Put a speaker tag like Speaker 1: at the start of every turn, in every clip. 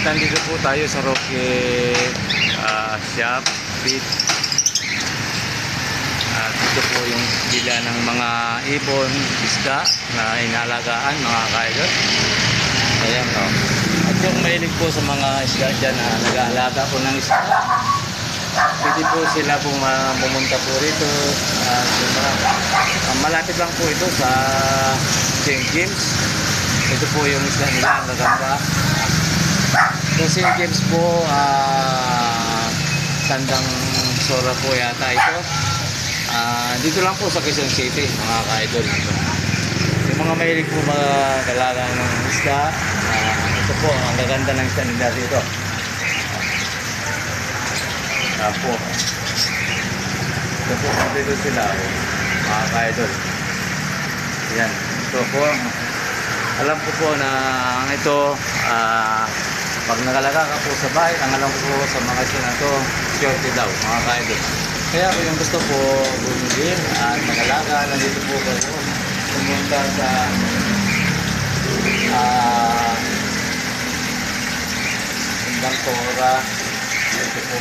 Speaker 1: At nandito po tayo sa Roque Shop Feed. At ito po yung bila ng mga ibon, isda na inalagaan, mga kaidol. Ayan o. At yung mahilig po sa mga isda dyan na nag-aalaga po ng isda, pwede po sila pumunta po rito. Malapit lang po ito sa St. James. Ito po yung isda nila, ang gaganda. Sa St. James po, Tandang Sora po yata ito. Dito lang po sa Quezon City, mga ka-idol. Yung mga mahilig po mag-alaga ng isda, ito po, ang gaganda ng isda nila dito. Po. Ito po, dito sila, mga ka-idol. Yan, ito po. Alam ko po na ito, pag nagalaga ka po sa bahay, ang alam ko po sa mga isda na ito, shorty daw, mga ka-idol. Kaya kung yung gusto po bumili at nagalaga, nandito po kayo pumunta sa Tandang Sora. Ito po.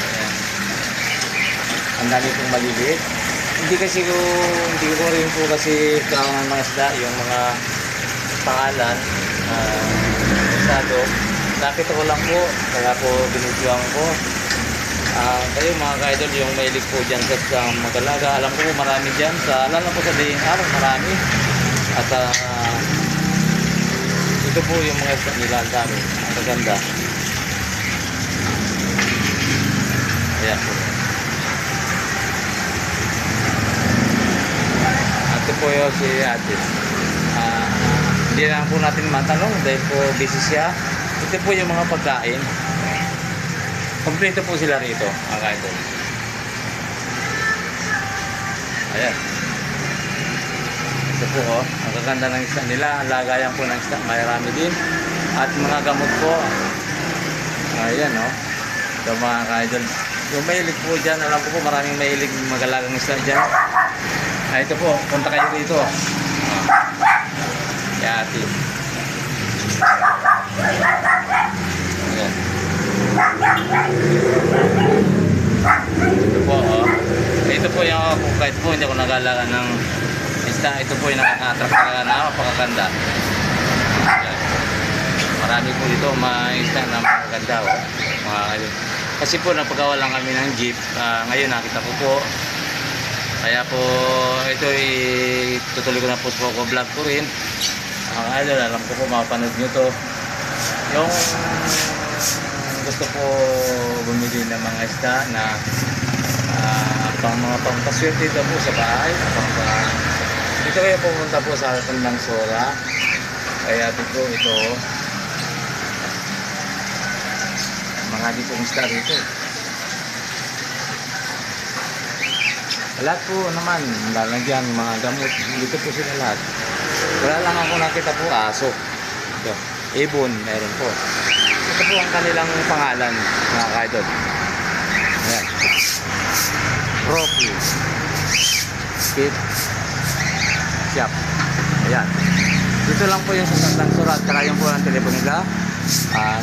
Speaker 1: Ayan. Ang dami pong maliliit. Hindi ko rin po kasi kaungan mga isda, yung mga pangalan masyado. Nakita ko lang po, kaya po binidyoan ko. Kayo mga ka-idol, yung mahilig po dyan sa mag-alaga, alam ko po marami dyan, lalo po sa daing araw, marami. At ito po yung mga isda nila, ang dami, ang maganda. Ayan po. Ito po yung si ate. Hindi na po natin matanong dahil po busy siya. Ito po yung mga pagkain. Kompleto po sila rito, mga ka-idol. Ayan. Ito po, ang gaganda ng isda nila. Ang lagayan po ng isda, marami din. At mga gamot po. Ayan, no. Ito mga ka-idol. Yung mahilig po dyan, alam ko po maraming mahilig mag-alagang isda dyan. Ito po, punta kayo dito. Yati. Ayan. Ito po, ito po yung kahit po hindi ako nag-alaga ng isda. Ito po yung nakaka-attract talaga na napakaganda. Marami po dito mga isda na makaganda. Kasi po napagawa lang kami ng jeep. Ngayon nakita ko po. Kaya po ito tutuloy ko na po sa vlog ko rin. Idol, alam ko po mapapanood nyo to. Yung gusto po bumili ng mga isda na pang mga pangpaswerte dito po sa bahay. Dito kayo pumunta po sa Tandang Sora. Kaya dito ito mga ditong isda rito. Lahat po naman lalagyan mga gamot. Dito po sila lahat. Wala lang ako nakita po aso. Ito, ibon meron po. Ito po ang kanilang pangalan, mga ka-idol. Ayan. Roque Feed Shop. Ayan. Dito lang po yung sa Tandang Sora. At saka yung po ang telepono nila.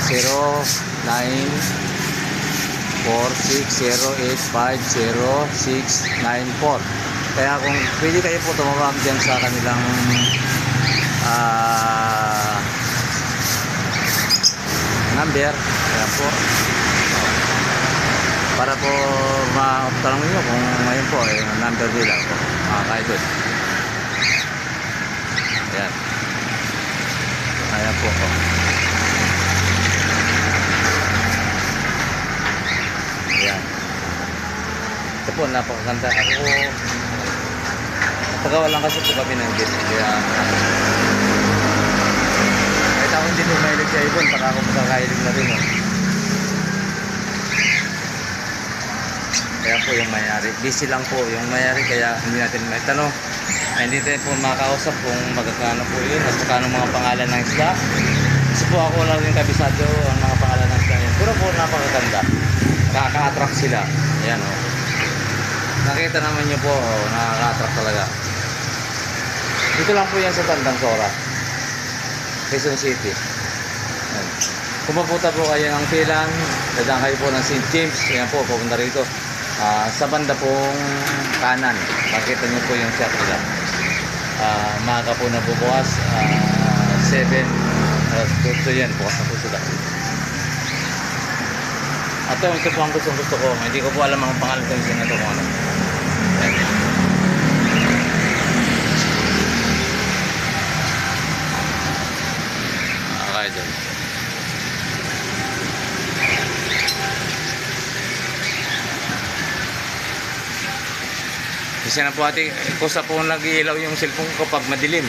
Speaker 1: 094608500694. Kaya kung pwede kayo po tumawag dyan sa kanilang number, kaya po para po matanong nyo kung ngayon po yung number nila po, mga ka-idol. Ayan. Ayan po po. Ayan. Ito po, napakaganda. Pagawa lang kasi po kami ng gate. Kaya kahit ako hindi po mahilig sa ibon, baka ako makakahilig na rin. Kaya po yung mayari. Busy lang po yung mayari, kaya hindi natin may tanong. Hindi tayo po makakausap kung magkakano po yun at saka mga pangalan ng isda. Kasi po ako lang yung kabisado ang mga pangalan ng isda yun. Puro po napakaganda. Nakaka-attract sila. Ayan o. Nakita naman nyo po, nakaka-attract talaga. Dito lang po yan sa Tandang Sora, Quezon City. Ayan. Kung mapunta po kayo ng Pilan, dadaan kayo po ng St. James, ayan po, pupunta rito. Sa banda pong kanan, makita nyo po yung shop nila. Maaga po na bubukas, 7, so yan, bukas na po sila. At ito po ang gusto ko, hindi ko po alam ang pangalan ko yung ito kung ano. Ayan. Okay, dyan. Kasi na po ate, kusa po nag-iilaw yung cellphone ko kapag madilim.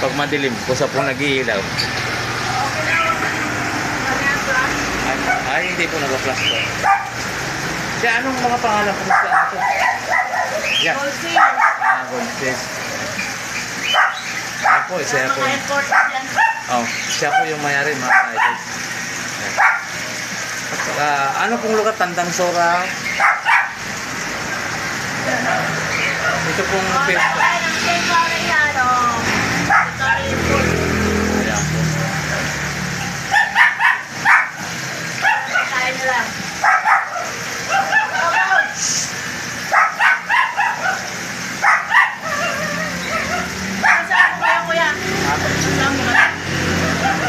Speaker 1: Pag madilim, kusa po nag-iilaw. Ay, hindi po nag-flash po. Kaya anong mga pangalan po sa ito? Yeah. Goldfish. Ay po, siya po. Oh, siya po yung mayari, mga idol. Ano pong lugar? Tandang Sora? Ito pong pesta. Ayan po.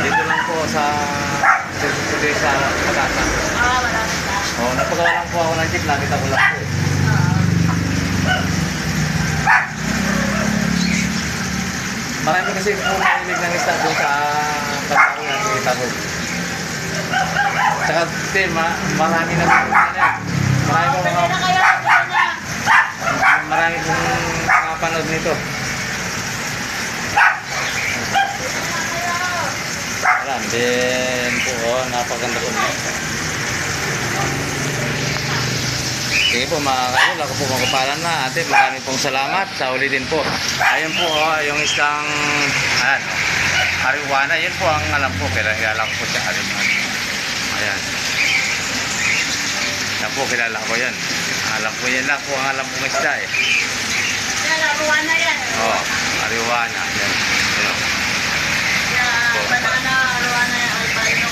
Speaker 1: Dito lang po sa Pagasa. Oh, napagawa lang po ako ng jeep, nakita ko lang po. Marami kasi po mahilig ng isda doon sa Pagasa na nakita ko. Tsaka marami na po yan. Marami pong nakapanood nito. Alam, din po, napaganda po nito. Sige po mga kayo, ako po magkapalan na ate, maraming pong salamat sa ulitin po. Ayun po yung isang ariwana, yun po ang alam po, kilala ko po siya ariwana. Ayan. Yan po, kilala ko yan. Alam ko yan lang po ang alam kong isda eh.
Speaker 2: Yan, ariwana yan.
Speaker 1: Oo, ariwana. Yan. Yan.
Speaker 2: Banana, ariwana yan, albino.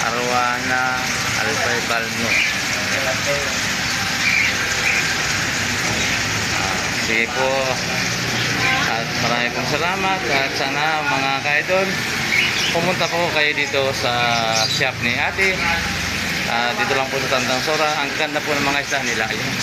Speaker 1: Ariwana, albino. Sige po. At maraming pong salamat. At sana mga ka-idol, pumunta po kayo dito sa shop ni ate. Dito lang po sa Tandang Sora. Ang ganda po ng mga isda nila. Ayun.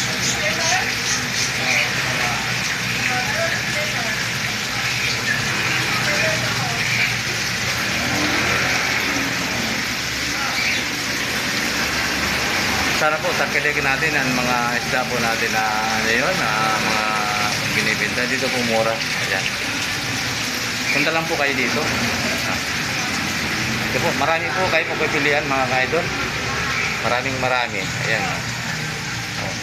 Speaker 1: Sana po takilikin natin ang mga isda po natin na ngayon, mga binibenta dito po mura. Ayan. Punta lang po kayo dito. Ito po, marami po kayo pagpipilian mga ka-idol. Marami. Ayan. Oh.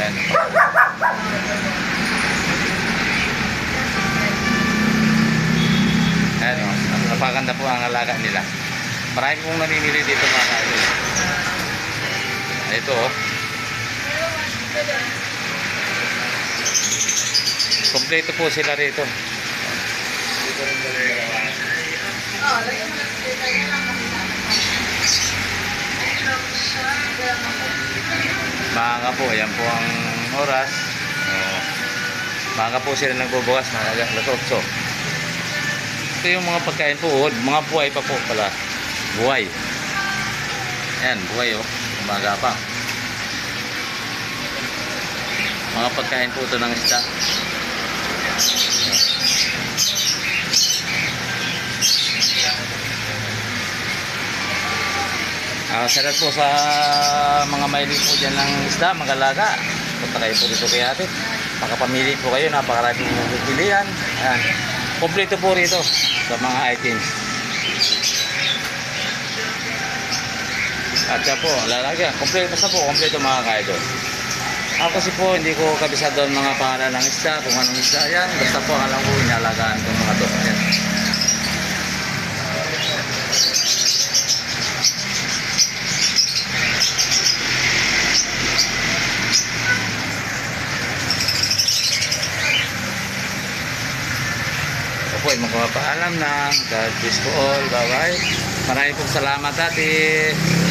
Speaker 1: Ayan. Ayan o, napakaganda po ang alaga nila. Marami pong namimili dito mga ka-idol. Ito o. Kompleto po sila rito. Maaga po, yan po ang oras. Maaga po sila nagbubukas, mga alas 8. Ito yung mga pagkain po, mga buhay pa po pala. Buhay. Ayan, buhay o. Umaga pa. Mga pagkain po ito ng isda. Salat po sa mga mahilig po dyan ng isda, mag-alaga. Punta kayo po dito kay ate. Makapamili po kayo, napakarami po pipilian. Ayan. Kompleto po rito sa mga items. At siya po, lalagyan. Kompleto sa po, kompleto mga ka-idol. Ako kasi po, hindi ko kabisado ang mga pangalan ng isda, kung anong isda yan. Basta po, alam ko, inalagaan itong mga to. Ayan. ay magpapaalam na. God bless po all. Bye-bye. Maraming pong salamat, ate.